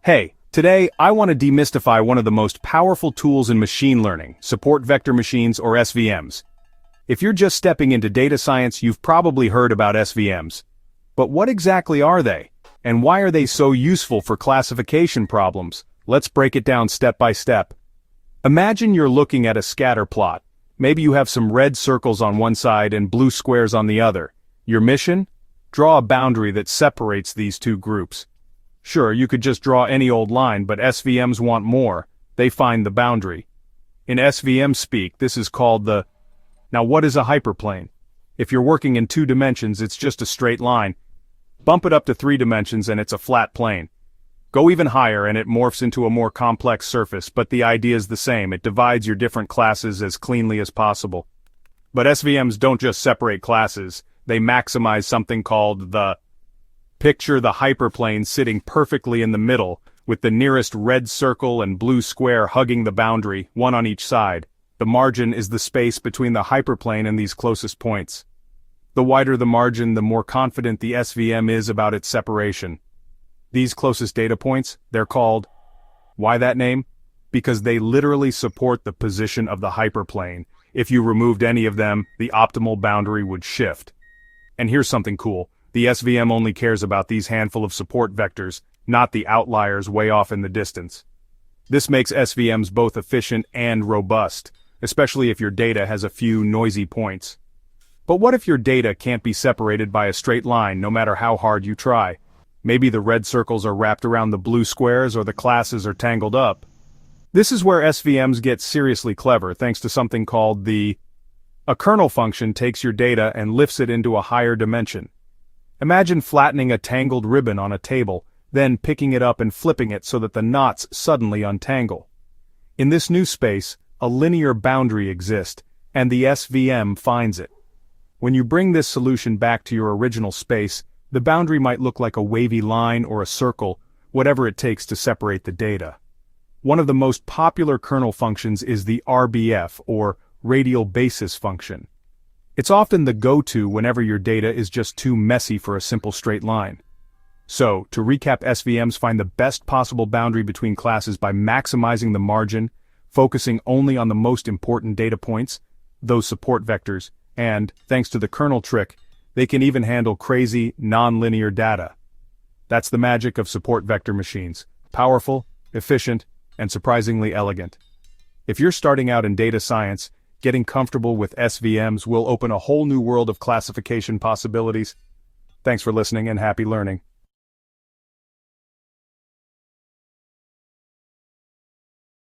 Hey, today I want to demystify one of the most powerful tools in machine learning, support vector machines or SVMs. If you're just stepping into data science, you've probably heard about SVMs. But what exactly are they? And why are they so useful for classification problems? Let's break it down step by step. Imagine you're looking at a scatter plot. Maybe you have some red circles on one side and blue squares on the other. Your mission? Draw a boundary that separates these two groups. Sure, you could just draw any old line, but SVMs want more. They find the boundary. In SVM speak, this is called the... Now what is a hyperplane? If you're working in 2 dimensions, it's just a straight line. Bump it up to 3 dimensions and it's a flat plane. Go even higher and it morphs into a more complex surface, but the idea is the same. It divides your different classes as cleanly as possible. But SVMs don't just separate classes, they maximize something called the... Picture the hyperplane sitting perfectly in the middle, with the nearest red circle and blue square hugging the boundary, one on each side. The margin is the space between the hyperplane and these closest points. The wider the margin, the more confident the SVM is about its separation. These closest data points, they're called... Why that name? Because they literally support the position of the hyperplane. If you removed any of them, the optimal boundary would shift. And here's something cool. The SVM only cares about these handful of support vectors, not the outliers way off in the distance. This makes SVMs both efficient and robust, especially if your data has a few noisy points. But what if your data can't be separated by a straight line no matter how hard you try? Maybe the red circles are wrapped around the blue squares or the classes are tangled up. This is where SVMs get seriously clever thanks to something called the... A kernel function takes your data and lifts it into a higher dimension. Imagine flattening a tangled ribbon on a table, then picking it up and flipping it so that the knots suddenly untangle. In this new space, a linear boundary exists, and the SVM finds it. When you bring this solution back to your original space, the boundary might look like a wavy line or a circle, whatever it takes to separate the data. One of the most popular kernel functions is the RBF, or radial basis function. It's often the go-to whenever your data is just too messy for a simple straight line. So, to recap, SVMs find the best possible boundary between classes by maximizing the margin, focusing only on the most important data points, those support vectors, and, thanks to the kernel trick, they can even handle crazy, non-linear data. That's the magic of support vector machines. Powerful, efficient, and surprisingly elegant. If you're starting out in data science, getting comfortable with SVMs will open a whole new world of classification possibilities. Thanks for listening and happy learning.